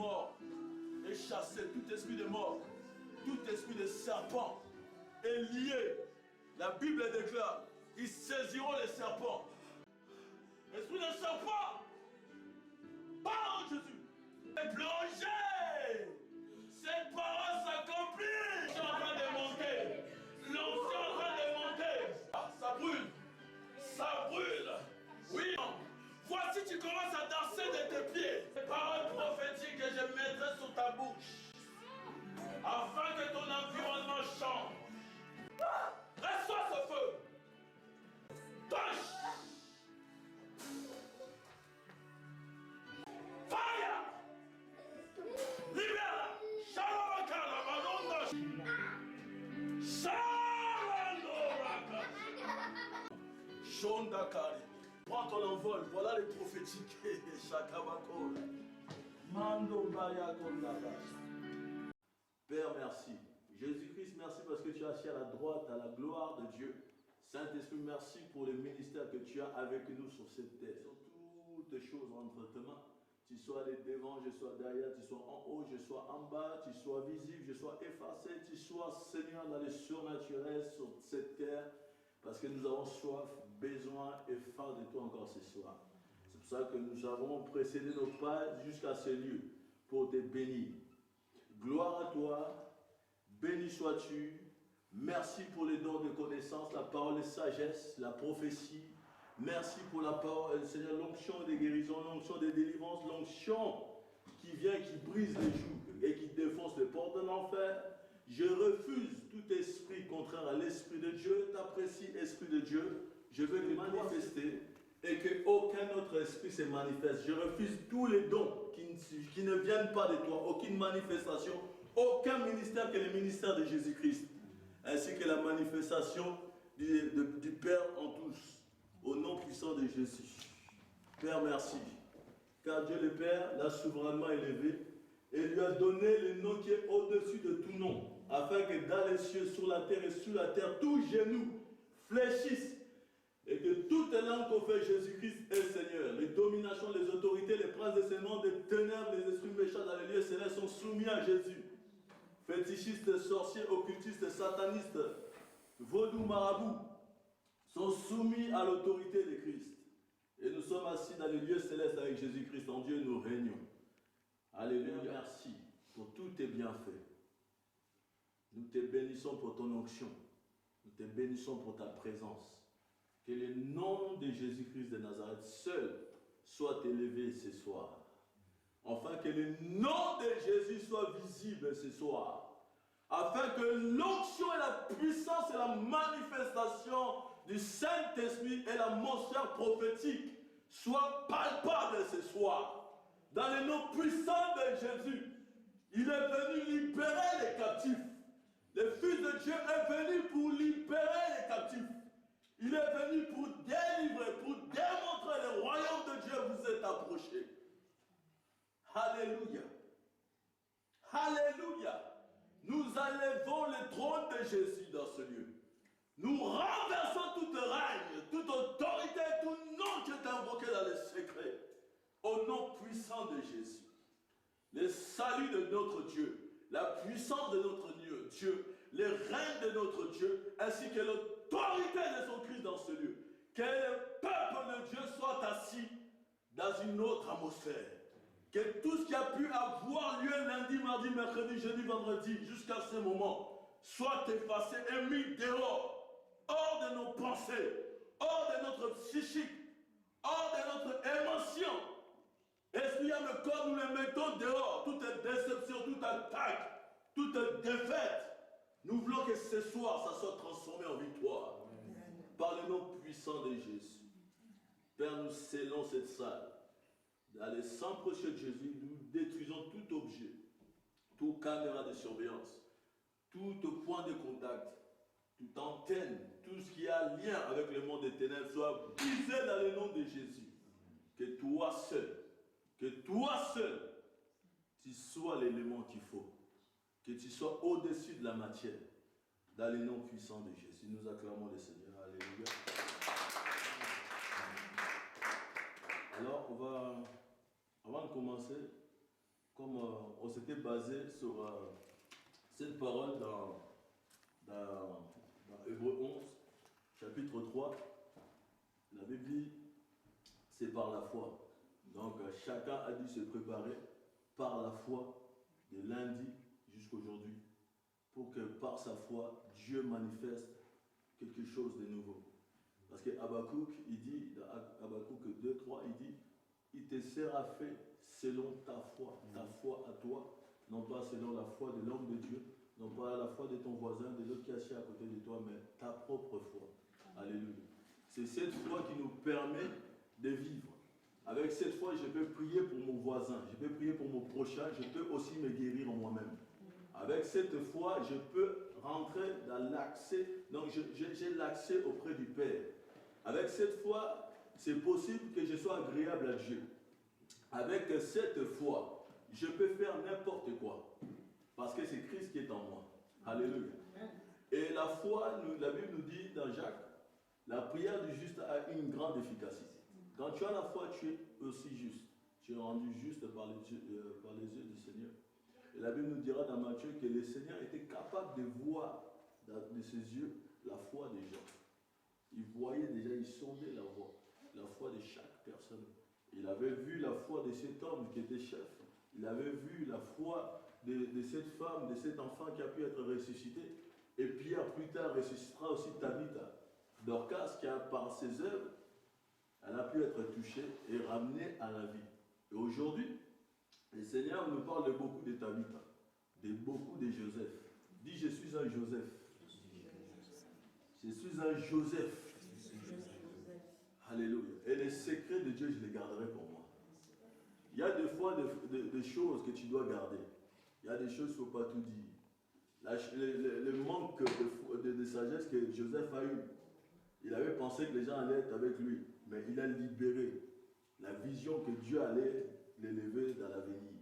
mort est chassé, tout esprit de mort, tout esprit de serpent est lié. La Bible déclare, ils saisiront les serpents. Esprit de serpent, parole de Jésus, est plongé. Cette parole s'accomplit. Je suis en train de monter. L'onction est en train de monter. Ah, ça brûle. Ça brûle. Oui. Voici, tu commences à danser de tes pieds. Les paroles prophétiques que je mettrai sur ta bouche. Afin que ton environnement change. Reçois ce feu. Touche. Fire. Libère. Shalom. Shondakari. Prends ton envol, voilà les prophétiques. Shakabako. Mando Baya Gondaba. Père, merci. Jésus-Christ, merci parce que tu as assis à la droite, à la gloire de Dieu. Saint-Esprit, merci pour le ministère que tu as avec nous sur cette terre. Sur toutes choses entre tes mains. Tu sois allé devant, je sois derrière, tu sois en haut, je sois en bas, tu sois visible, je sois effacé, tu sois Seigneur dans le surnaturel sur cette terre. Parce que nous avons soif, besoin et faim de toi encore ce soir. C'est pour ça que nous avons précédé nos pas jusqu'à ce lieu pour te bénir. Gloire à toi, béni sois-tu. Merci pour les dons de connaissance, la parole de sagesse, la prophétie. Merci pour la parole, Seigneur, l'onction de guérison, l'onction de délivrance, l'onction qui vient, qui brise les jougs et qui défonce les portes de l'enfer. Je refuse tout esprit contraire à l'Esprit de Dieu. T'apprécies, Esprit de Dieu. Je veux te manifester et qu'aucun autre esprit se manifeste. Je refuse tous les dons qui ne viennent pas de toi. Aucune manifestation, aucun ministère que le ministère de Jésus-Christ. Ainsi que la manifestation du Père en tous. Au nom puissant de Jésus. Père, merci. Car Dieu le Père l'a souverainement élevé et lui a donné le nom qui est au-dessus de tout nom, afin que dans les cieux, sur la terre et sous la terre, tous genoux fléchissent et que toute langue confesse Jésus-Christ est Seigneur. Les dominations, les autorités, les princes de ce monde, les ténèbres, les esprits méchants dans les lieux célestes sont soumis à Jésus. Fétichistes, sorciers, occultistes, satanistes, vaudous, marabouts sont soumis à l'autorité de Christ. Et nous sommes assis dans les lieux célestes avec Jésus-Christ. En Dieu, nous régnons. Alléluia. Merci pour tous tes bienfaits. Nous te bénissons pour ton onction. Nous te bénissons pour ta présence. Que le nom de Jésus-Christ de Nazareth seul soit élevé ce soir. Enfin, que le nom de Jésus soit visible ce soir. Afin que l'onction et la puissance et la manifestation du Saint-Esprit et la monstre prophétique soient palpables ce soir. Dans le nom puissant de Jésus, il est venu libérer les captifs. Le Fils de Dieu est venu pour libérer les captifs. Il est venu pour délivrer, pour démontrer le royaume de Dieu vous est approché. Alléluia. Alléluia. Nous enlevons le trône de Jésus dans ce lieu. Nous renversons toute règne, toute autorité, tout nom qui est invoqué dans les secrets. Au nom puissant de Jésus. Le salut de notre Dieu, la puissance de notre Dieu, le règne de notre Dieu, ainsi que l'autorité de son Christ dans ce lieu. Que le peuple de Dieu soit assis dans une autre atmosphère. Que tout ce qui a pu avoir lieu lundi, mardi, mercredi, jeudi, vendredi, jusqu'à ce moment, soit effacé et mis dehors, hors de nos pensées, hors de notre psychique, hors de notre émotion. Esprit, âme, corps, nous les mettons dehors. Toute déception, toute attaque, toute défaite. Nous voulons que ce soir, ça soit transformé en victoire. Amen. Par le nom puissant de Jésus. Père, nous scellons cette salle. Dans le sang précieux de Jésus, nous détruisons tout objet, toute caméra de surveillance, tout point de contact, toute antenne, tout ce qui a lien avec le monde des ténèbres soit brisé dans le nom de Jésus. Que toi seul, tu sois l'élément qu'il faut. Que tu sois au-dessus de la matière. Dans le nom puissant de Jésus, nous acclamons le Seigneur. Alléluia. Alors, on va, avant de commencer, comme on s'était basé sur cette parole dans Hébreux 11, chapitre 3, la Bible dit, c'est par la foi. Donc chacun a dû se préparer par la foi de lundi jusqu'à aujourd'hui pour que par sa foi, Dieu manifeste quelque chose de nouveau. Parce que Habakkuk, il dit, dans Habakkuk 2, 3, il dit, il te sera fait selon ta foi à toi, non pas selon la foi de l'homme de Dieu, non pas la foi de ton voisin, de l'autre qui est assis à côté de toi, mais ta propre foi. Alléluia. C'est cette foi qui nous permet de vivre. Avec cette foi, je peux prier pour mon voisin, je peux prier pour mon prochain, je peux aussi me guérir moi-même. Avec cette foi, je peux rentrer dans l'accès, donc j'ai l'accès auprès du Père. Avec cette foi, c'est possible que je sois agréable à Dieu. Avec cette foi, je peux faire n'importe quoi. Parce que c'est Christ qui est en moi. Alléluia. Et la foi, la Bible nous dit dans Jacques, la prière du juste a une grande efficacité. Quand tu as la foi, tu es aussi juste. Tu es rendu juste par les yeux du Seigneur. Et la Bible nous dira dans Matthieu que le Seigneur était capable de voir de ses yeux la foi des gens. Il voyait déjà, il sondait la foi de chaque personne. Il avait vu la foi de cet homme qui était chef. Il avait vu la foi de cette femme, de cet enfant qui a pu être ressuscité. Et Pierre, plus tard, ressuscitera aussi Tabitha. Dorcas, qui a, par ses œuvres, elle a pu être touchée et ramenée à la vie. Et aujourd'hui, le Seigneur nous parle de beaucoup de Tabitha, de beaucoup de Joseph. Dis, je suis un Joseph. Je suis un Joseph. Alléluia. Et les secrets de Dieu, je les garderai pour moi. Il y a des fois des choses que tu dois garder. Il y a des choses qu'il ne faut pas tout dire. Le manque de sagesse que Joseph a eu. Il avait pensé que les gens allaient être avec lui, mais il a libéré la vision que Dieu allait l'élever dans l'avenir.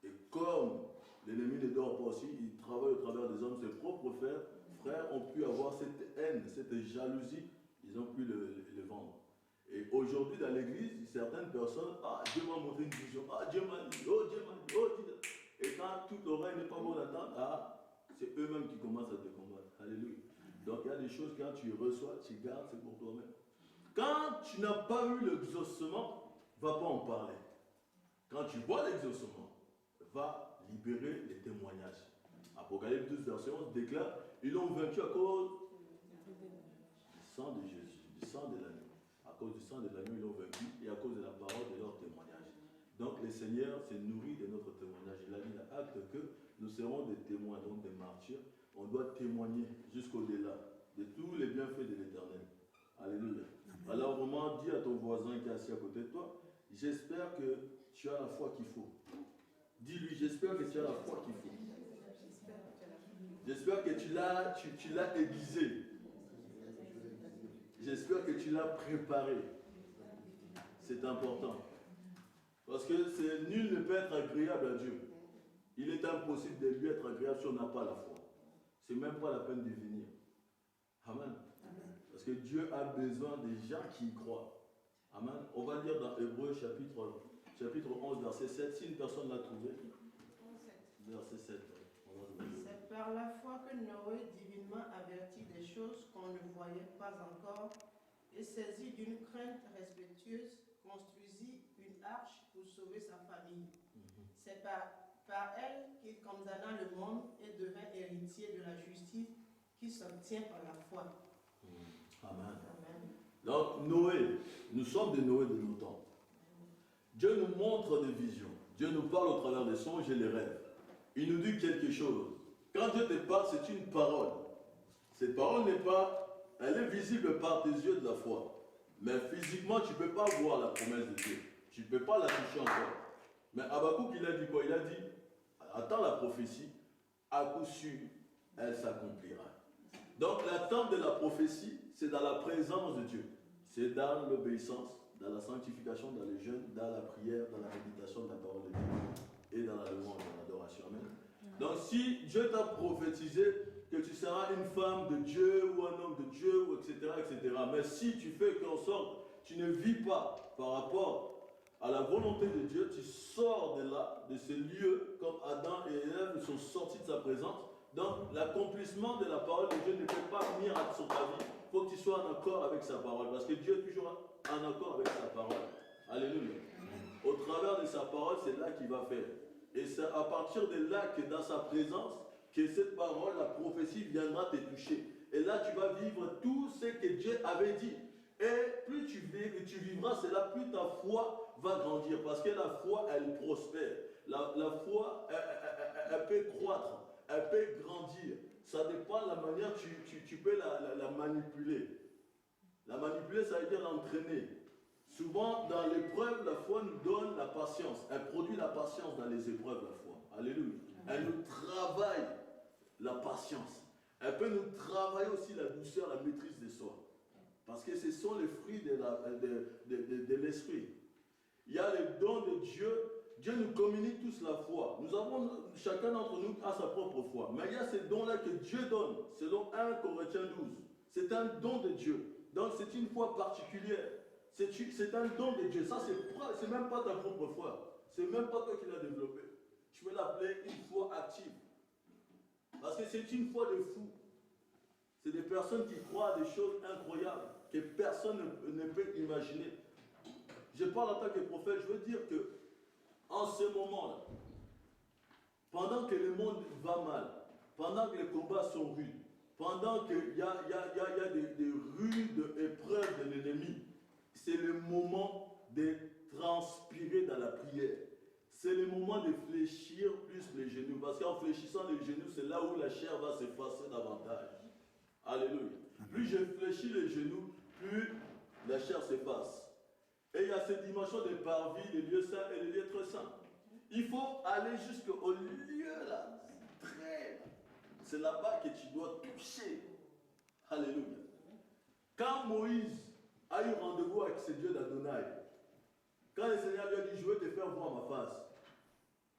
Et comme l'ennemi ne dort pas aussi, il travaille au travers des hommes, ses propres frères ont pu avoir cette haine, cette jalousie, ils ont pu le vendre. Et aujourd'hui dans l'église, certaines personnes, Dieu m'a montré une vision, Dieu m'a dit, Dieu m'a dit, Dieu. Et quand toute l'oreille n'est pas bonne à entendre, c'est eux-mêmes qui commencent à te combattre. Alléluia. Donc il y a des choses, quand tu reçois, tu gardes, c'est pour toi-même. Quand tu n'as pas eu l'exaucement, va pas en parler. Quand tu vois l'exaucement, va libérer les témoignages. Apocalypse 12, verset 11 déclare, ils l'ont vaincu à cause du sang de Jésus, du sang de l'agneau. À cause du sang de l'agneau, ils l'ont vaincu et à cause de la parole de leur témoignage. Donc le Seigneur s'est nourri de notre témoignage. Il a dit dans Acte que nous serons des témoins, donc des martyrs. On doit témoigner jusqu'au-delà de tous les bienfaits de l'Éternel. Alléluia. Alors vraiment, dis à ton voisin qui est assis à côté de toi, j'espère que tu as la foi qu'il faut. Dis-lui, j'espère que tu as la foi qu'il faut. J'espère que tu l'as aiguisé. J'espère que tu l'as préparé. C'est important. Parce que nul ne peut être agréable à Dieu. Il est impossible de lui être agréable si on n'a pas la foi. C'est même pas la peine de venir. Amen. Parce que Dieu a besoin des gens qui y croient. Amen. On va lire dans Hébreux chapitre 11, verset 7. Si une personne l'a trouvé. Verset 7. C'est par la foi que Noé, divinement averti des choses qu'on ne voyait pas encore, et saisi d'une crainte respectueuse, construisit une arche pour sauver sa famille. C'est par elle qu'il condamna le monde et devint héritier de la justice qui s'obtient par la foi. Amen. Amen. Donc Noé, nous sommes des Noé de nos temps. Dieu nous montre des visions. Dieu nous parle au travers des songes et des rêves. Il nous dit quelque chose. Quand Dieu te parle, c'est une parole. Cette parole n'est pas, elle est visible par tes yeux de la foi. Mais physiquement, tu ne peux pas voir la promesse de Dieu. Tu ne peux pas la toucher encore. Mais Habakkuk, il a dit quoi? Il a dit, attends la prophétie, à coup sûr, elle s'accomplira. Donc l'attente de la prophétie, c'est dans la présence de Dieu. C'est dans l'obéissance, dans la sanctification, dans le jeûne, dans la prière, dans la méditation de la parole de Dieu et dans la louange, dans l'adoration. Amen. Donc si Dieu t'a prophétisé que tu seras une femme de Dieu ou un homme de Dieu, etc., etc. Mais si tu fais qu'en sorte, tu ne vis pas par rapport à la volonté de Dieu, tu sors de là, de ce lieu, comme Adam et Ève sont sortis de sa présence. Donc, l'accomplissement de la parole de Dieu ne peut pas venir sur ta vie. Il faut que tu sois en accord avec sa parole, parce que Dieu est toujours en accord avec sa parole. Alléluia. Au travers de sa parole, c'est là qu'il va faire. Et c'est à partir de là que dans sa présence, que cette parole, la prophétie viendra te toucher. Et là, tu vas vivre tout ce que Dieu avait dit. Et plus tu vivras cela, plus ta foi va grandir. Parce que la foi, elle prospère. La foi, elle peut croître, elle peut grandir. Ça dépend de la manière dont tu peux la manipuler. La manipuler, ça veut dire l'entraîner. Souvent, dans l'épreuve, la foi nous donne la patience. Elle produit la patience dans les épreuves, la foi. Alléluia. Elle nous travaille la patience. Elle peut nous travailler aussi la douceur, la maîtrise de soi. Parce que ce sont les fruits de l'esprit. Il y a les dons de Dieu. Dieu nous communique tous la foi. Chacun d'entre nous a sa propre foi. Mais il y a ces dons-là que Dieu donne, selon 1 Corinthiens 12. C'est un don de Dieu. Donc c'est une foi particulière. C'est un don de Dieu. Ça, c'est même pas ta propre foi. C'est même pas toi qui l'as développé. Tu peux l'appeler une foi active. Parce que c'est une foi de fou. C'est des personnes qui croient à des choses incroyables que personne ne peut imaginer. Je parle en tant que prophète, je veux dire que en ce moment-là, pendant que le monde va mal, pendant que les combats sont rudes, pendant qu'il y a des rudes épreuves de l'ennemi, c'est le moment de transpirer dans la prière. C'est le moment de fléchir plus les genoux. Parce qu'en fléchissant les genoux, c'est là où la chair va s'effacer davantage. Alléluia. Plus je fléchis les genoux, plus la chair s'efface. Et il y a cette dimension de parvis, les lieux saints et les lieux très saints. Il faut aller jusqu'au lieu là. C'est là-bas que tu dois toucher. Alléluia. Quand Moïse a eu rendez-vous avec ce Dieu d'Adonai, quand le Seigneur lui a dit, je veux te faire voir ma face,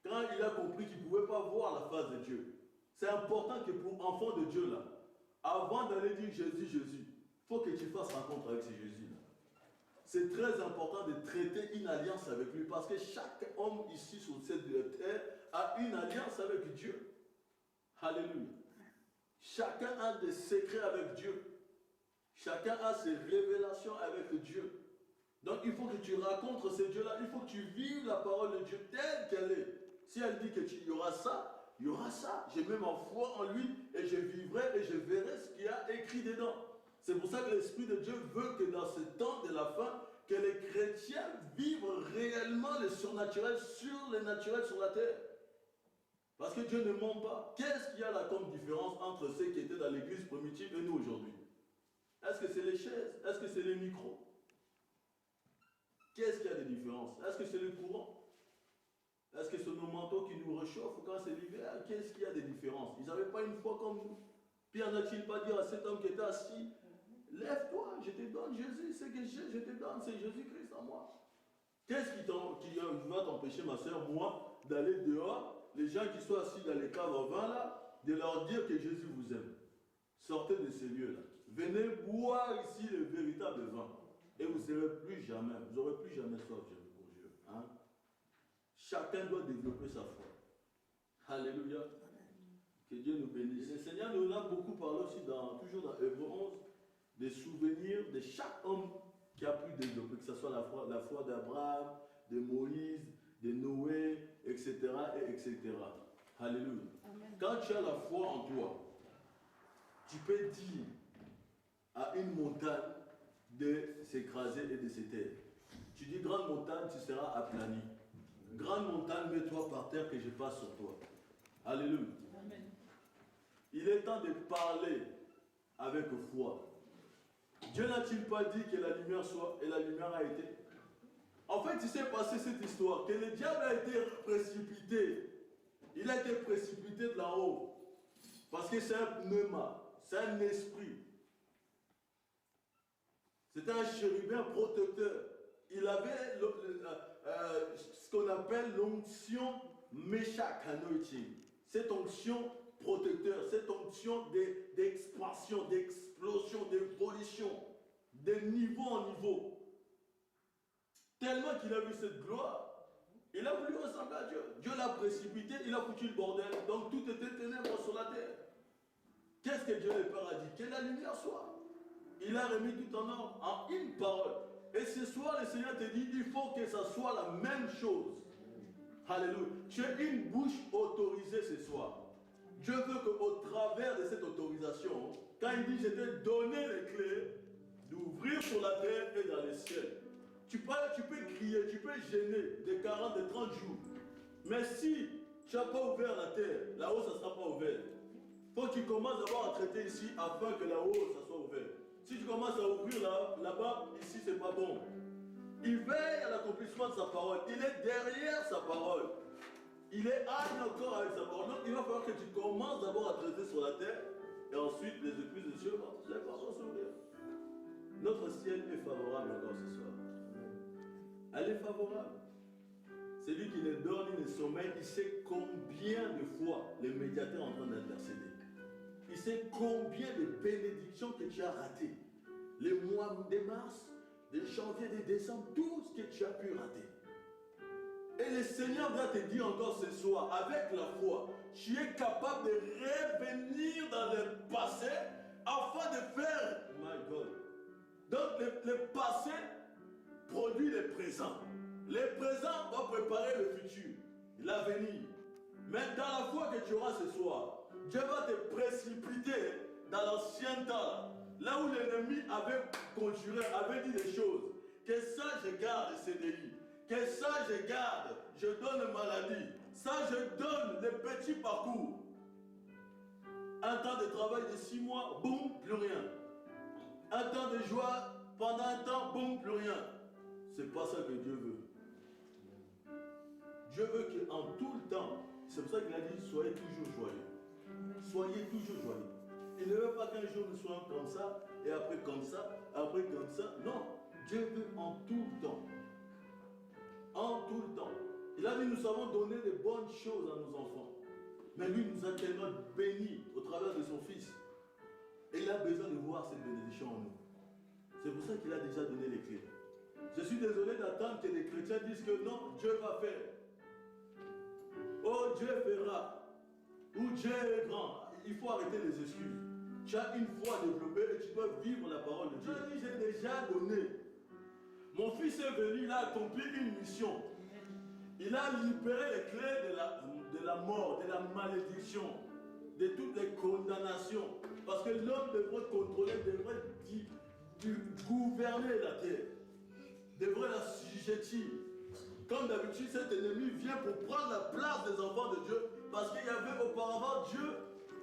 quand il a compris qu'il ne pouvait pas voir la face de Dieu, c'est important que pour enfant de Dieu là, avant d'aller dire Jésus, Jésus, il faut que tu fasses rencontre avec ce Jésus-là. C'est très important de traiter une alliance avec lui parce que chaque homme ici sur cette terre a une alliance avec Dieu. Alléluia. Chacun a des secrets avec Dieu. Chacun a ses révélations avec Dieu. Donc il faut que tu racontes ce Dieu-là. Il faut que tu vives la parole de Dieu telle qu'elle est. Si elle dit qu'il y aura ça, il y aura ça. J'ai mis ma foi en lui et je vivrai et je verrai ce qu'il y a écrit dedans. C'est pour ça que l'Esprit de Dieu veut que dans ce temps de la fin, que les chrétiens vivent réellement le surnaturel sur le naturel sur la terre. Parce que Dieu ne ment pas. Qu'est-ce qu'il y a là comme différence entre ceux qui étaient dans l'église primitive et nous aujourd'hui? Est-ce que c'est les chaises? Est-ce que c'est les micros? Qu'est-ce qu'il y a de différence? Est-ce que c'est le courant? Est-ce que c'est nos manteaux qui nous réchauffent quand c'est l'hiver? Qu'est-ce qu'il y a de différence? Ils n'avaient pas une foi comme nous. Pierre n'a-t-il pas dit à cet homme qui était assis, lève-toi, je te donne Jésus, ce que je te donne, c'est Jésus-Christ en moi. Qu'est-ce qui va t'empêcher, ma soeur, moi, d'aller dehors, les gens qui sont assis dans les caves à vin là, de leur dire que Jésus vous aime? Sortez de ces lieux-là. Venez boire ici le véritable vin. Et vous n'aurez plus jamais soif, je vous conjure. Hein? Chacun doit développer sa foi. Alléluia. Que Dieu nous bénisse. Le Seigneur nous a beaucoup parlé aussi, toujours dans Hébreux 11, des souvenirs de chaque homme qui a pu développer, que ce soit la foi d'Abraham, de Moïse, de Noé, etc. etc. Alléluia. Amen. Quand tu as la foi en toi, tu peux dire à une montagne de s'écraser et de se taire. Tu dis, grande montagne, tu seras aplani. Grande montagne, mets-toi par terre que je passe sur toi. Alléluia. Amen. Il est temps de parler avec foi. Dieu n'a-t-il pas dit que la lumière soit, et la lumière a été? En fait, il s'est passé cette histoire, que le diable a été précipité. Il a été précipité de là-haut. Parce que c'est un pneuma, c'est un esprit. C'était un chérubin protecteur. Il avait ce qu'on appelle l'onction Meshach Anointing. Cette onction protecteur, cette onction d'expansion, d'explosion, d'évolution, de niveau en niveau. Tellement qu'il a vu cette gloire, il a voulu ressembler à Dieu. Dieu l'a précipité, il a foutu le bordel. Donc tout était ténèbres sur la terre. Qu'est-ce que Dieu le Père a dit? Que la lumière soit. Il a remis tout en ordre en une parole. Et ce soir, le Seigneur te dit, il faut que ça soit la même chose. Alléluia. Tu as une bouche autorisée ce soir. Dieu veut qu'au travers de cette autorisation, quand il dit, je t'ai donné les clés d'ouvrir sur la terre et dans les ciels. Tu peux crier, tu peux gêner de 40, de 30 jours. Mais si tu n'as pas ouvert la terre, là-haut, ça ne sera pas ouvert. Il faut que tu commences d'abord à traiter ici afin que là-haut, ça soit ouvert. Si tu commences à ouvrir là-bas, ici, c'est pas bon. Il veille à l'accomplissement de sa parole. Il est derrière sa parole. Il est encore avec sa parole. Donc, il va falloir que tu commences d'abord à traiter sur la terre. Et ensuite, les écluses de Dieu vont s'ouvrir. Notre ciel est favorable encore ce soir. Elle est favorable. C'est lui qui les donne, il les sommeille. Il sait combien de fois les médiateurs sont en train d'intercéder. Il sait combien de bénédictions que tu as ratées. Les mois de mars, de janvier, de décembre, tout ce que tu as pu rater. Et le Seigneur va te dire encore ce soir, avec la foi, tu es capable de revenir dans le passé afin de faire, my God. Donc le passé produit le présent. Le présent va préparer le futur, l'avenir. Mais dans la foi que tu auras ce soir, Dieu va te précipiter dans l'ancien temps, là où l'ennemi avait conjuré, avait dit des choses. Que ça, je garde le CDI. Que ça, je garde, je donne maladie. Ça, je donne des petits parcours. Un temps de travail de 6 mois, boum, plus rien. Un temps de joie, pendant un temps, boum, plus rien. C'est pas ça que Dieu veut. Dieu veut qu'en tout le temps, c'est pour ça qu'il a dit, soyez toujours joyeux. Soyez toujours joyeux. Il ne veut pas qu'un jour nous soyons comme ça, et après comme ça, après comme ça. Non, Dieu veut en tout le temps. En tout le temps. Il a dit, nous savons donner de bonnes choses à nos enfants. Mais lui nous a tellement bénis au travers de son Fils. Et il a besoin de voir cette bénédiction en nous. C'est pour ça qu'il a déjà donné les clés. Je suis désolé d'attendre que les chrétiens disent que non, Dieu va faire. Oh, Dieu fera. Ou Dieu est grand. Il faut arrêter les excuses. Tu as une foi développée et tu dois vivre la parole de Dieu. Dieu dit, j'ai déjà donné. Mon fils est venu, il a accompli une mission. Il a libéré les clés de la mort, de la malédiction, de toutes les condamnations. Parce que l'homme devrait contrôler, devrait gouverner la terre, devrait la sujettir. Comme d'habitude, cet ennemi vient pour prendre la place des enfants de Dieu. Parce qu'il y avait auparavant Dieu,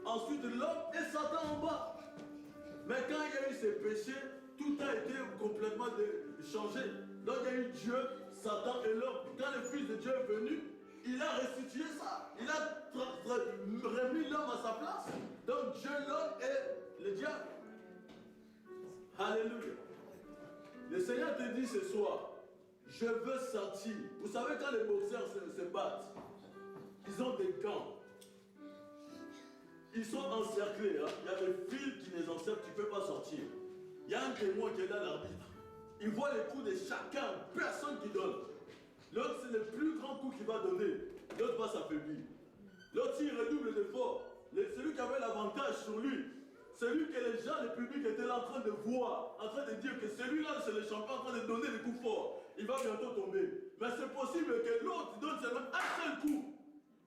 ensuite l'homme et Satan en bas. Mais quand il y a eu ces péchés, tout a été complètement changé. Donc il y a eu Dieu, Satan et l'homme. Quand le Fils de Dieu est venu, il a restitué ça. Il a remis l'homme à sa place. Donc Dieu, l'homme et le diable. Alléluia. Le Seigneur te dit ce soir, je veux sortir. Vous savez quand les boxeurs se battent, ils ont des gants. Ils sont encerclés. Hein? Il y a des fils qui les encerclent, tu ne peux pas sortir. Il y a un témoin qui est là, l'arbitre. Il voit les coups de chacun, personne qui donne. L'autre, c'est le plus grand coup qu'il va donner. L'autre va s'affaiblir. L'autre, il redouble d'efforts. Celui qui avait l'avantage sur lui, celui que les gens, le public étaient là en train de voir, en train de dire que celui-là, c'est le champion en train de donner des coups forts. Il va bientôt tomber. Mais c'est possible que l'autre donne seulement un seul coup.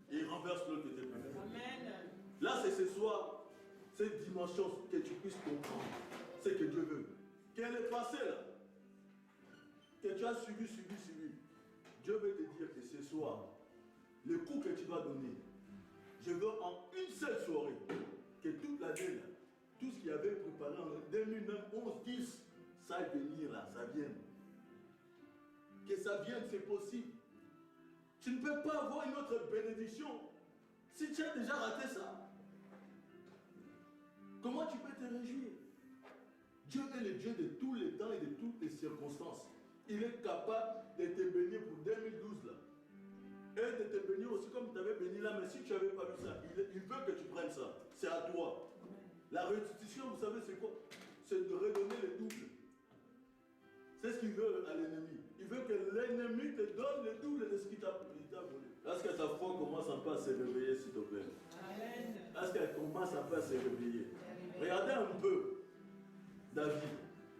Et il renverse l'autre qui était plus fort. Là, c'est ce soir, cette dimension que tu puisses comprendre ce que Dieu veut. Qu'elle est passée là, que tu as subi. Dieu veut te dire que ce soir, le coup que tu vas donner, je veux en une seule soirée, que toute l'année là, tout ce qu'il y avait préparé en 2009, 11, 10, ça venir là, ça vienne. Que ça vienne, c'est possible. Tu ne peux pas avoir une autre bénédiction si tu as déjà raté ça. Comment tu peux te réjouir? Dieu est le Dieu de tous les temps et de toutes les circonstances. Il est capable de te bénir pour 2012 là. Et de te bénir aussi comme tu avais béni là. Mais si tu n'avais pas vu ça, il veut que tu prennes ça. C'est à toi. La restitution, vous savez c'est quoi? C'est de redonner le double. C'est ce qu'il veut à l'ennemi. il veut que l'ennemi te donne le double de ce qu'il t'a volé. Est-ce que ta foi commence un peu à se réveiller, s'il te plaît? Est-ce qu'elle commence un peu à se réveiller? Regardez un peu David.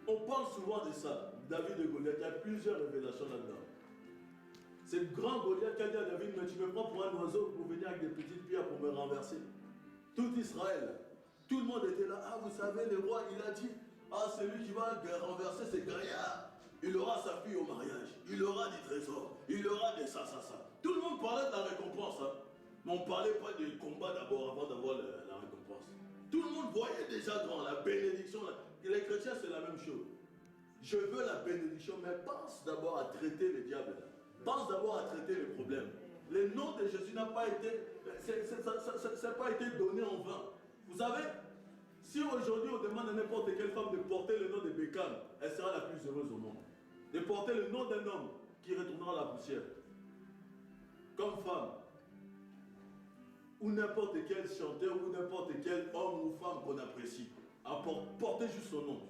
On parle souvent de ça. David et Goliath, il y a plusieurs révélations là-dedans. C'est le grand Goliath qui a dit à David, mais tu me prends pour un oiseau pour venir avec des petites pierres pour me renverser. Tout Israël, tout le monde était là. Ah, vous savez, le roi, il a dit, ah, celui qui va renverser, c'est Gaïa. Il aura sa fille au mariage. Il aura du trésor. Il aura des ça. Tout le monde parlait de la récompense. Hein. Mais on ne parlait pas du combat d'abord avant d'avoir la récompense. Tout le monde voyait déjà grand, la bénédiction. Les chrétiens, c'est la même chose. Je veux la bénédiction, mais pense d'abord à traiter le diable. Pense d'abord à traiter les problèmes. Le nom de Jésus n'a pas été, ça n'a pas été donné en vain. Vous savez, si aujourd'hui on demande à n'importe quelle femme de porter le nom de Bécam, elle sera la plus heureuse au monde. De porter le nom d'un homme qui retournera à la poussière. Comme femme. Ou n'importe quel chanteur, ou n'importe quel homme ou femme qu'on apprécie. Porter juste son nom.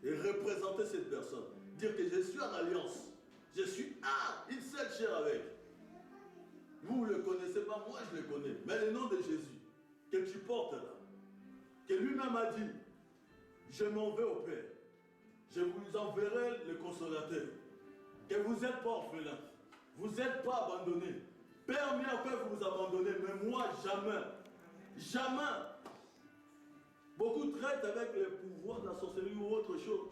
Et représenter cette personne. Dire que je suis en alliance. Je suis une seule chair avec. Vous ne le connaissez pas, moi je le connais. Mais le nom de Jésus, que tu portes là, que lui-même a dit, je m'en vais au Père. Je vous enverrai le consolateur. Que vous n'êtes pas orphelin. Vous n'êtes pas abandonné. Père mien peut vous abandonner, mais moi jamais. Jamais. Beaucoup traitent avec le pouvoir de la sorcellerie ou autre chose.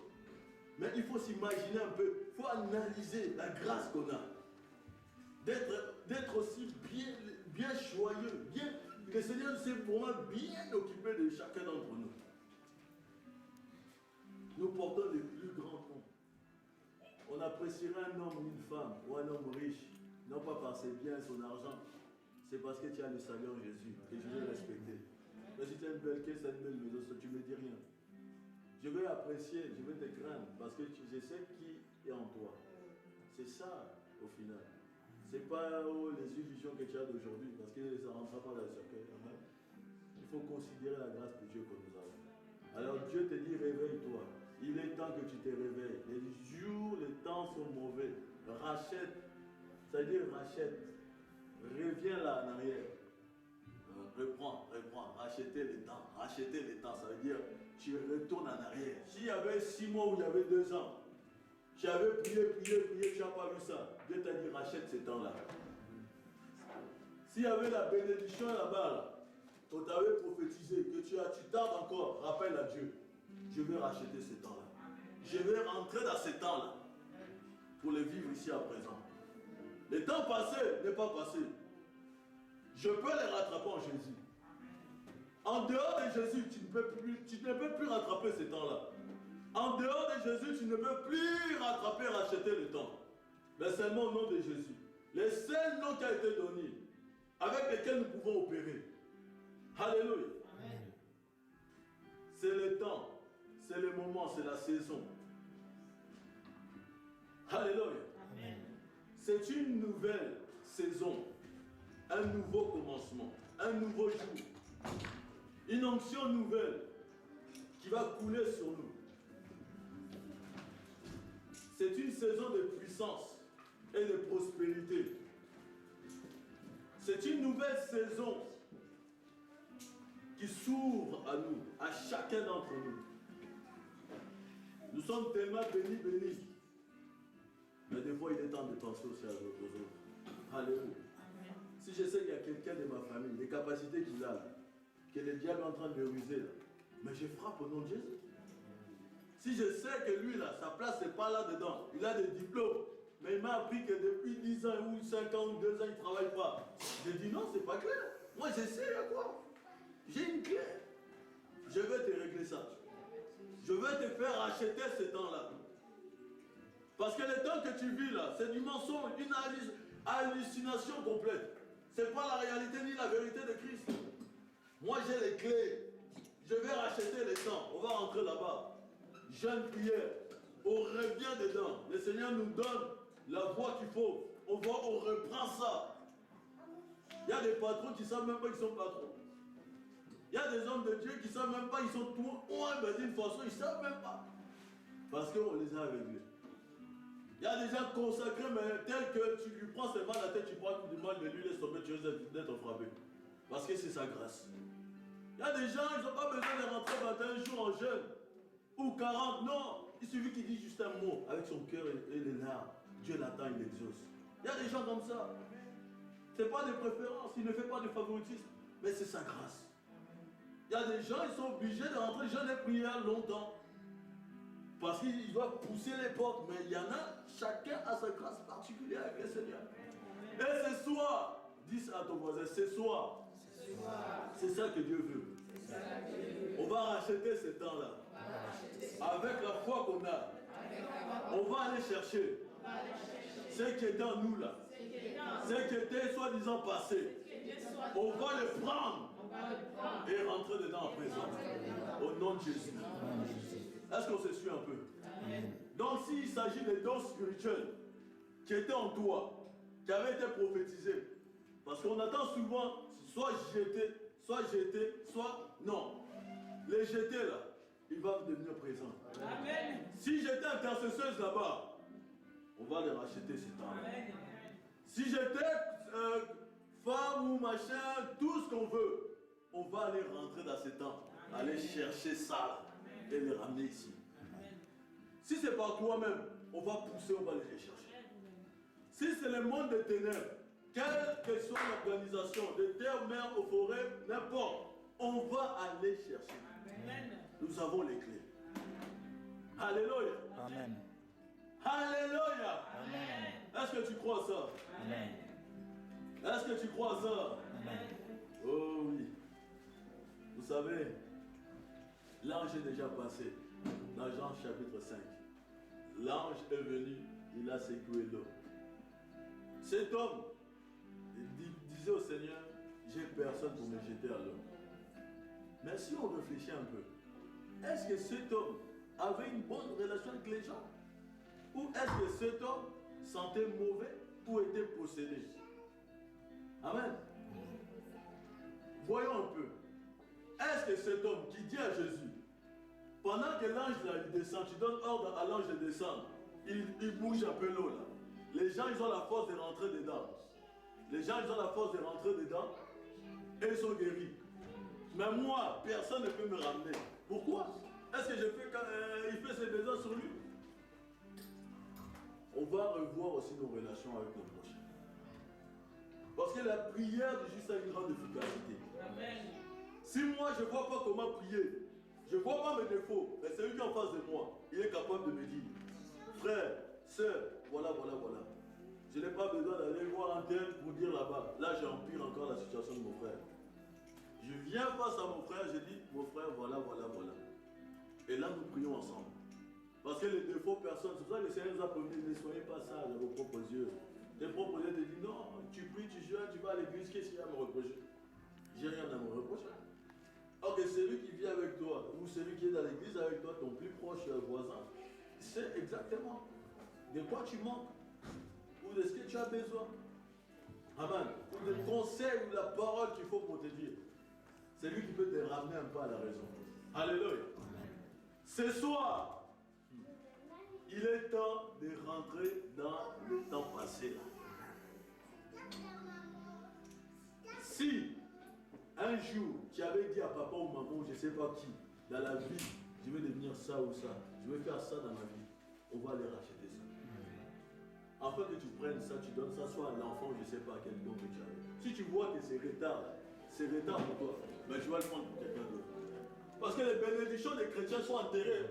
Mais il faut s'imaginer un peu, il faut analyser la grâce qu'on a. D'être aussi bien joyeux, que le Seigneur s'est vraiment bien occupé de chacun d'entre nous. Nous portons les plus grands noms. On apprécierait un homme ou une femme, ou un homme riche, non pas par ses biens et son argent, c'est parce que tu as le salut en Jésus, que je vais respecter. Mais si tu as une belle caisse, une belle maison, tu ne me dis rien. Je vais apprécier, je vais te craindre, parce que je sais qui est en toi. C'est ça, au final. Ce n'est pas les illusions que tu as d'aujourd'hui, parce que ça ne rentre pas dans le cercueil. Il faut considérer la grâce de Dieu que nous avons. Alors Dieu te dit, réveille-toi. Il est temps que tu te réveilles. Les jours, les temps sont mauvais. Rachète. C'est-à-dire rachète. Reviens là en arrière. Reprends. Racheter les temps. Racheter les temps, ça veut dire tu retournes en arrière. S'il y avait 6 mois ou il y avait 2 ans, tu avais prié, tu n'as pas vu ça. Dieu t'a dit rachète ces temps-là. S'il y avait la bénédiction là-bas, on t'avait prophétisé que tu tardes encore, rappelle à Dieu. Je vais racheter ces temps-là. Je vais rentrer dans ces temps-là pour les vivre ici à présent. Le temps passé n'est pas passé. Je peux les rattraper en Jésus. En dehors de Jésus, tu ne peux plus rattraper ces temps-là. En dehors de Jésus, tu ne peux plus rattraper, racheter le temps. Mais seulement au nom de Jésus. Le seul nom qui a été donné, avec lequel nous pouvons opérer. Alléluia. C'est le temps, c'est le moment, c'est la saison. Alléluia. C'est une nouvelle saison, un nouveau commencement, un nouveau jour, une onction nouvelle qui va couler sur nous. C'est une saison de puissance et de prospérité. C'est une nouvelle saison qui s'ouvre à nous, à chacun d'entre nous. Nous sommes tellement bénis. Mais des fois, il est temps de penser aussi aux autres. Alléluia. Si je sais qu'il y a quelqu'un de ma famille, les capacités qu'il a, que le diable est en train de ruser, là, mais je frappe au nom de Jésus. Si je sais que lui, là, sa place, c'est pas là-dedans, il a des diplômes, mais il m'a appris que depuis 10 ans ou 5 ans ou 2 ans, il ne travaille pas. J'ai dit non, c'est pas clair. Moi, je sais à quoi. J'ai une clé. Je vais te régler ça. Je vais te faire acheter ce temps-là. Parce que le temps que tu vis là, c'est du mensonge, une hallucination complète. Ce n'est pas la réalité ni la vérité de Christ. Moi j'ai les clés. Je vais racheter les temps. On va rentrer là-bas. Jeune prière. On revient dedans. Le Seigneur nous donne la voie qu'il faut. On reprend ça. Il y a des patrons qui ne savent même pas qu'ils sont patrons. Il y a des hommes de Dieu qui ne savent même pas qu'ils sont tout. D'une façon, ils ne savent même pas. Parce qu'on les a réglés. Il y a des gens consacrés, mais tels que tu lui prends seulement la tête, tu prends du mal de lui, laisse tomber, tu risques d'être frappé. Parce que c'est sa grâce. Il y a des gens, ils n'ont pas besoin de rentrer 21 jours en jeûne. Ou 40, non. Il suffit qu'il dise juste un mot avec son cœur et les larmes. Dieu l'attend, il l'exauce. Il y a des gens comme ça. Ce n'est pas des préférences, il ne fait pas de favoritisme, mais c'est sa grâce. Il y a des gens, ils sont obligés de rentrer jeûne et prière longtemps. Parce qu'ils doivent pousser les portes. Mais il y en a, chacun a sa grâce particulière avec le Seigneur. Et ce soir, dis à ton voisin, ce soir, c'est ça que Dieu veut. On va racheter ce temps-là. Avec la foi qu'on a, on va aller chercher ce qui est en nous là. Ce qui était soi-disant passé. On va le prendre et rentrer dedans en présent. Au nom de Jésus. Est-ce qu'on se suit un peu? Donc s'il s'agit des dons spirituels qui étaient en toi, qui avaient été prophétisés, parce qu'on attend souvent soit jeter, soit non. Les jeter là, ils vont devenir présents. Amen. Si j'étais intercesseuse là-bas, on va les racheter ces temps-là. Si j'étais femme ou machin, tout ce qu'on veut, on va aller rentrer dans ces temps, aller chercher ça et les ramener ici. Si c'est par toi-même, on va pousser, on va aller les chercher. Si c'est le monde des ténèbres, quelle que soit l'organisation, de terre, mer, aux forêts, n'importe, on va aller chercher. Amen. Nous avons les clés. Alléluia. Amen. Alléluia. Amen. Est-ce que tu crois ça? Amen. Est-ce que tu crois ça? Amen. Oh oui. Vous savez, l'ange est déjà passé dans Jean chapitre 5. L'ange est venu, il a secoué l'eau. Cet homme disait au Seigneur, j'ai personne pour me jeter à l'eau. Mais si on réfléchit un peu, est-ce que cet homme avait une bonne relation avec les gens? Ou est-ce que cet homme sentait mauvais ou était possédé? Amen. Voyons un peu. Est-ce que cet homme qui dit à Jésus, pendant que l'ange descend, tu donnes ordre à l'ange de descendre, il bouge un peu l'eau là. Les gens, ils ont la force de rentrer dedans. Les gens, ils ont la force de rentrer dedans et ils sont guéris. Mais moi, personne ne peut me ramener. Pourquoi? Est-ce que je fais quand il fait ses besoins sur lui? On va revoir aussi nos relations avec nos prochains. Parce que la prière du juste a une grande efficacité. Amen. Si moi je ne vois pas comment prier, je ne vois pas mes défauts, mais celui qui est en face de moi, il est capable de me dire, frère, sœur, voilà. Je n'ai pas besoin d'aller voir un tel pour dire là-bas. Là, j'empire encore la situation de mon frère. Je viens face à mon frère, je dis, mon frère, voilà. Et là, nous prions ensemble. Parce que les défauts, personne, c'est pour ça que le Seigneur nous a prévenu, ne soyez pas sages à vos propres yeux. Tes propres yeux te disent, non, tu pries, tu jeûnes, tu vas à l'église, qu'est-ce qu'il y a à me reprocher? J'ai rien à me reprocher. Or que celui qui vit avec toi, ou celui qui est dans l'église avec toi, ton plus proche voisin, sait exactement de quoi tu manques, ou de ce que tu as besoin. Amen. Ou des conseils, ou la parole qu'il faut pour te dire. C'est lui qui peut te ramener un peu à la raison. Alléluia. Ce soir, il est temps de rentrer dans le temps passé. Si un jour tu avais dit à papa ou maman ou je ne sais pas qui, dans la vie, je vais devenir ça ou ça, je vais faire ça dans ma vie, on va aller racheter ça. Afin que tu prennes ça, tu donnes ça soit à l'enfant ou je ne sais pas quel don que tu as. Si tu vois que c'est retard pour toi, ben je vais le prendre pour quelqu'un d'autre. Parce que les bénédictions des chrétiens sont enterrées.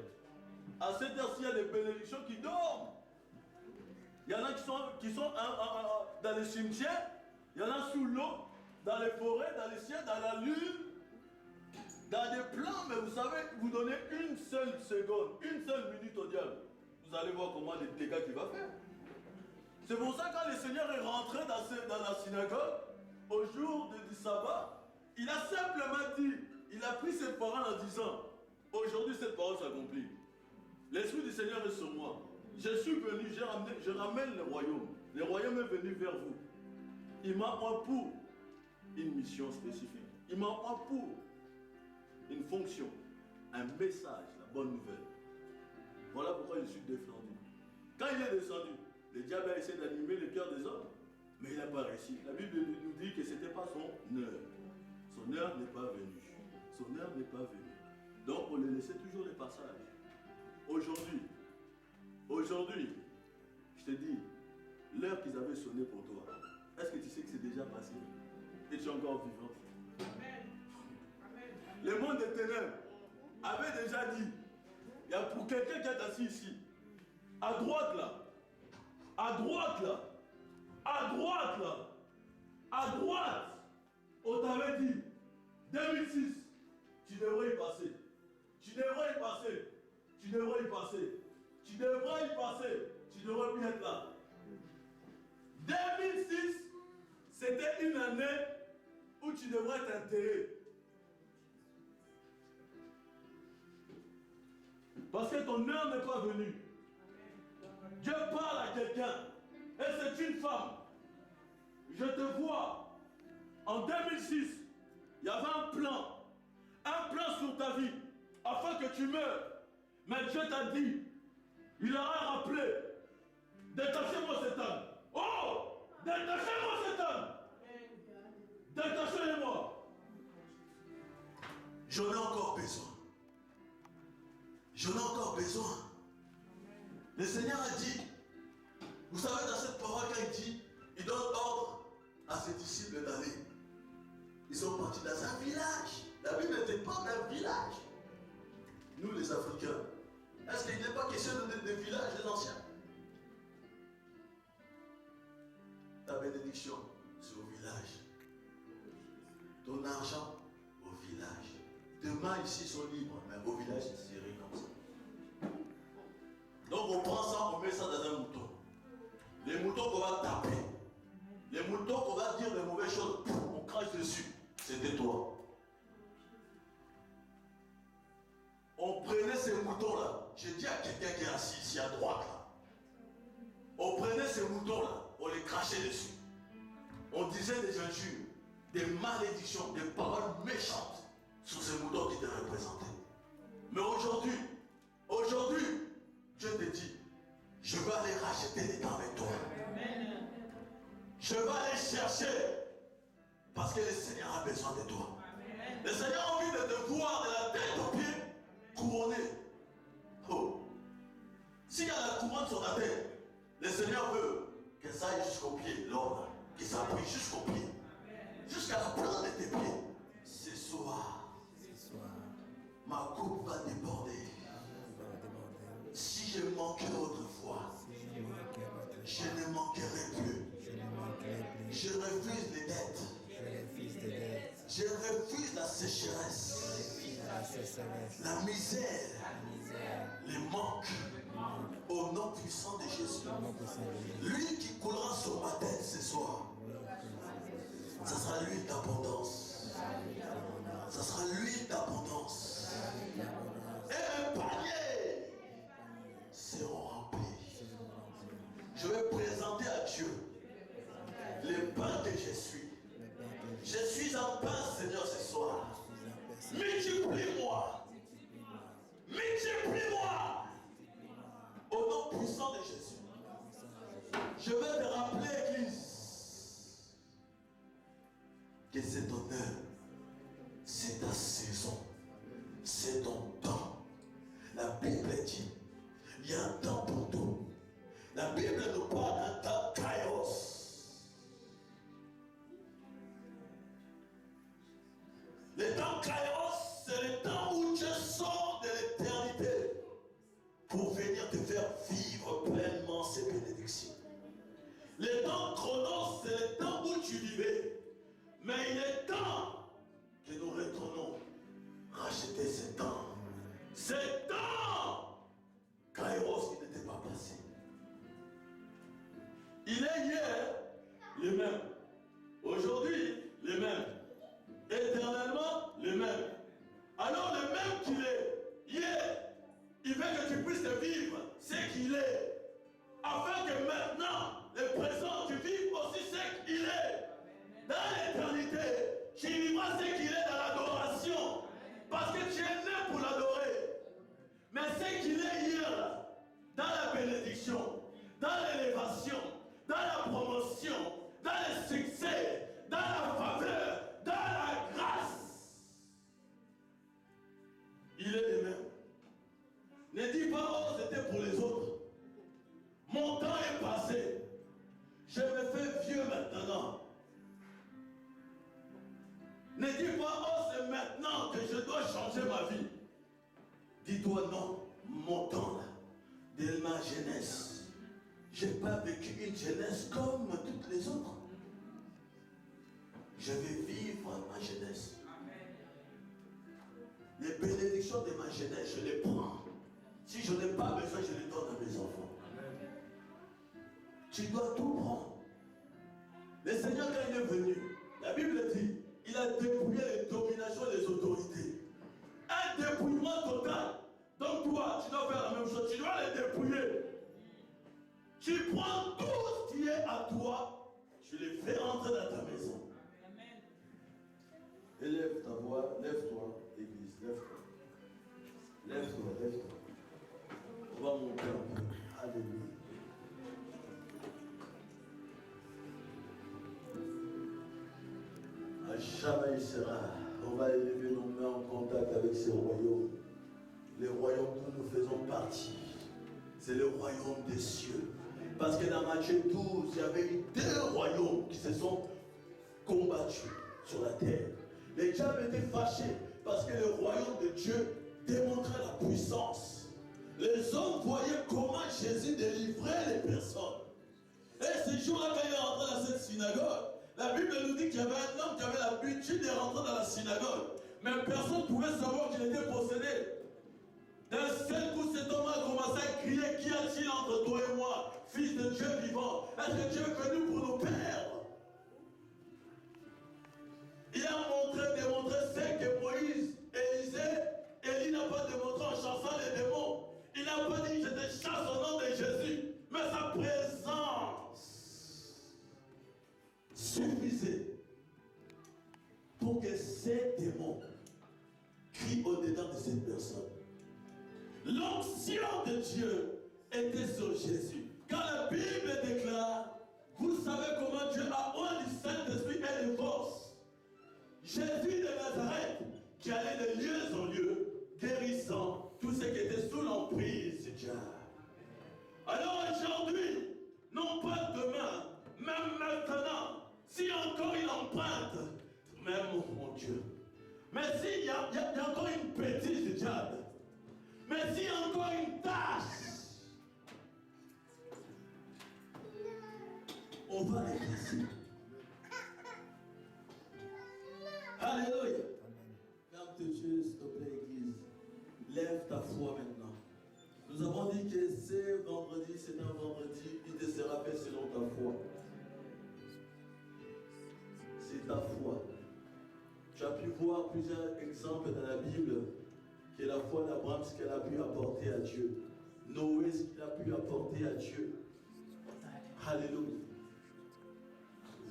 À cette heure-ci, il y a des bénédictions qui dorment. Il y en a qui sont dans les cimetières, il y en a sous l'eau, dans les forêts, dans les ciels, dans la lune, dans des plans, mais vous savez, vous donnez une seule seconde, une seule minute au diable. Vous allez voir comment les dégâts qu'il va faire. C'est pour ça que quand le Seigneur est rentré dans la synagogue, au jour du sabbat, il a simplement dit, il a pris cette parole en disant, aujourd'hui cette parole s'accomplit. L'Esprit du Seigneur est sur moi. Je suis venu, je ramène le royaume. Le royaume est venu vers vous. Il m'a envoyé pour une mission spécifique. Il m'a envoyé pour une fonction, un message, la bonne nouvelle. Voilà pourquoi je suis descendu. Quand il est descendu, Le diable a essayé d'animer le cœur des hommes, mais il n'a pas réussi. La Bible nous dit que ce n'était pas son heure. Son heure n'est pas venue. Son heure n'est pas venue. Donc on les laissait toujours les passages. Aujourd'hui, je te dis, l'heure qu'ils avaient sonné pour toi, est-ce que tu sais que c'est déjà passé et tu es encore vivante? Amen. Le monde des ténèbres avait déjà dit, il y a pour quelqu'un qui est assis ici, à droite là, à droite là, à droite là, à droite, on t'avait dit, 2006, tu devrais y passer, tu devrais y passer, tu devrais y passer, tu devrais y passer, tu devrais bien être là. 2006, c'était une année où tu devrais t'enterrer. Parce que ton heure n'est pas venue. Dieu parle à quelqu'un. Et c'est une femme. Je te vois. En 2006, il y avait un plan sur ta vie, afin que tu meurs. Mais Dieu t'a dit, il aura rappelé, détachez-moi cet âme. Oh, détachez-moi cet âme. Détachez-le-moi. J'en ai encore besoin. J'en ai encore besoin. Le Seigneur a dit, vous savez dans cette parole quand il dit, il donne ordre à ses disciples d'aller. Ils sont partis dans un village. La Bible n'était pas d'un village. Nous les Africains, est-ce qu'il n'est pas question de village des anciens? Ta bénédiction, c'est au village. Ton argent, au village. Demain ici sont libres, mais au village c'est serré comme ça. Donc on prend ça, on met ça dans un mouton. Les moutons qu'on va taper, les moutons qu'on va dire de mauvaises choses, on crache dessus. C'était toi. On prenait ces moutons-là. J'ai dit à quelqu'un qui est assis ici à droite là. On prenait ces moutons-là, on les crachait dessus. On disait des injures, des malédictions, des paroles méchantes sur ces moutons qui étaient représentés. Mais aujourd'hui, Dieu te dit, je vais aller racheter les temps avec toi. Je vais aller chercher parce que le Seigneur a besoin de toi. Le Seigneur a envie de te voir de la tête aux pieds couronné. Oh. S'il y a la couronne sur ta tête, le Seigneur veut que ça aille jusqu'au pied, l'ordre, qu'il s'appuie jusqu'au pied, jusqu'à la plante de tes pieds. Ce soir, ma coupe va déborder. Si je manquais autrefois, je ne manquerai plus. Je refuse les dettes. Je refuse la sécheresse. La misère. Les manques. Au nom puissant de Jésus. Lui qui coulera sur ma tête ce soir. Ça sera l'huile d'abondance. Ça sera l'huile d'abondance. Et mes paniers seront remplis. Je vais présenter à Dieu le pain que je suis. Je suis un pain, Seigneur, ce soir. Multiplie-moi. Multiplie-moi. Au nom puissant de Jésus. Je vais te rappeler, Église, que c'est ton heure, c'est ta saison, c'est ton temps. La Bible dit, il y a un temps pour tout. La Bible nous parle d'un temps kairos. Le temps kairos, c'est le temps où Dieu sort de l'éternité pour venir te faire vivre pleinement ses bénédictions. Le temps chronos, c'est le temps où tu vivais. Mais il est temps que nous retournons racheter ce temps. Ce temps kairos qui n'était pas passé. Il est hier le même. Aujourd'hui, le même. Éternellement, le même. Alors le même qu'il est hier, il veut que tu puisses vivre ce qu'il est. Afin que maintenant, le présent, tu vives aussi ce qu'il est. Dans l'éternité, tu vivras ce qu'il est dans l'adoration. Parce que tu es né pour l'adorer. Mais ce qu'il est hier, dans la bénédiction, dans l'élévation, dans la promotion, dans le succès, dans la faveur, dans la grâce. Il est le même. Ne dis pas, oh, c'était pour les autres. Mon temps est passé. Je me fais vieux maintenant. Ne dis pas, oh, c'est maintenant que je dois changer ma vie. Dis-toi, non, mon temps là, de ma jeunesse, je n'ai pas vécu une jeunesse comme toutes les autres. Je vais vivre ma jeunesse. Les bénédictions de ma jeunesse, je les prends. Si je n'ai pas besoin, je les donne à mes enfants. Tu dois tout prendre. Le Seigneur, quand il est venu, la Bible dit, il a dépouillé les dominations et les autorités. Un dépouillement total. Donc toi, tu dois faire la même chose. Tu dois les dépouiller. Tu prends tout ce qui est à toi, tu les fais rentrer dans ta maison. Amen. Élève ta voix, lève-toi, Église, lève-toi. Lève-toi, lève-toi. On va monter un peu. Alléluia. À jamais il sera. On va élever nos mains en contact avec ces royaumes. Les royaumes dont nous faisons partie. C'est le royaume des cieux. Parce que dans Matthieu 12, il y avait eu 2 royaumes qui se sont combattus sur la terre. Les diables étaient fâchés parce que le royaume de Dieu démontrait la puissance. Les hommes voyaient comment Jésus délivrait les personnes. Et ce jour-là, quand il est rentré dans cette synagogue, la Bible nous dit qu'il y avait un homme qui avait l'habitude de rentrer dans la synagogue. Mais personne ne pouvait savoir qu'il était possédé. D'un seul coup, cet homme a commencé à crier, qu'y a-t-il entre toi et moi, fils de Dieu vivant? Est-ce que Dieu est venu pour nous perdre? Il a démontré ce que Moïse, Élie n'a pas démontré en chassant les démons. Il n'a pas dit, je te chasse au nom de Jésus, mais sa présence suffisait pour que ces démons crient au-dedans de cette personne. L'onction de Dieu était sur Jésus. Quand la Bible déclare, vous savez comment Dieu a oint du Saint-Esprit et de force. Jésus de Nazareth, qui allait de lieu en lieu, guérissant tous ceux qui étaient sous l'emprise du diable. Alors aujourd'hui, non pas demain, même maintenant, si encore il emprunte, même mon Dieu. Mais s'il y a encore une bêtise du diable, mais s'il y a encore une tâche, on va les laisser. Alléluia. Ferme tes yeux, s'il te plaît, Église. Lève ta foi maintenant. Nous avons dit que c'est vendredi, c'est un vendredi, il te sera fait selon ta foi. C'est ta foi. Tu as pu voir plusieurs exemples dans la Bible que la foi d'Abraham, ce qu'elle a pu apporter à Dieu. Noé, ce qu'il a pu apporter à Dieu. Alléluia.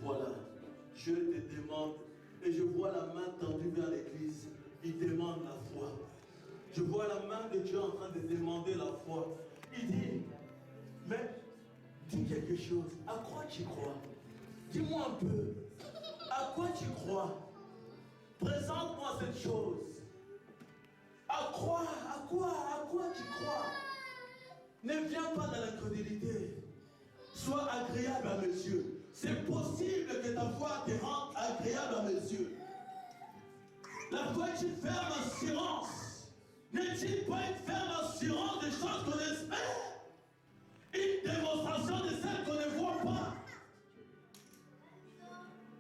Voilà. Dieu te demande, et je vois la main tendue vers l'église. Il demande la foi. Je vois la main de Dieu en train de demander la foi. Il dit, mais dis quelque chose. À quoi tu crois? Dis-moi un peu. À quoi tu crois? Présente-moi cette chose. À quoi tu crois? Ne viens pas dans l'incrédulité. Sois agréable à mes yeux. C'est possible que ta foi te rende agréable à mes yeux. La foi est une ferme assurance. N'est-il pas une ferme assurance des choses qu'on espère? Une démonstration de celles qu'on ne voit pas.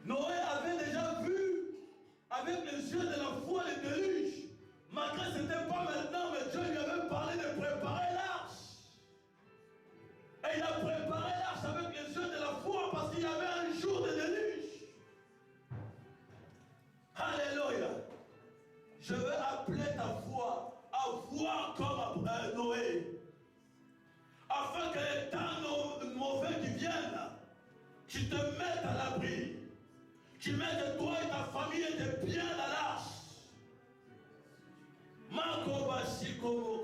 Noé avait déjà vu avec les yeux de la foi les déluges. Malgré que ce n'était pas maintenant, mais Dieu lui avait parlé de préparer l'arche. Et il a préparé l'arche avec les yeux de la foi parce qu'il y avait un jour de déluge. Alléluia. Je veux appeler ta foi à voir comme Noé. Afin que les temps mauvais qui viennent, tu te mettes à l'abri. Tu mettes toi et ta famille et tes biens dans l'arche. Marco Bashiko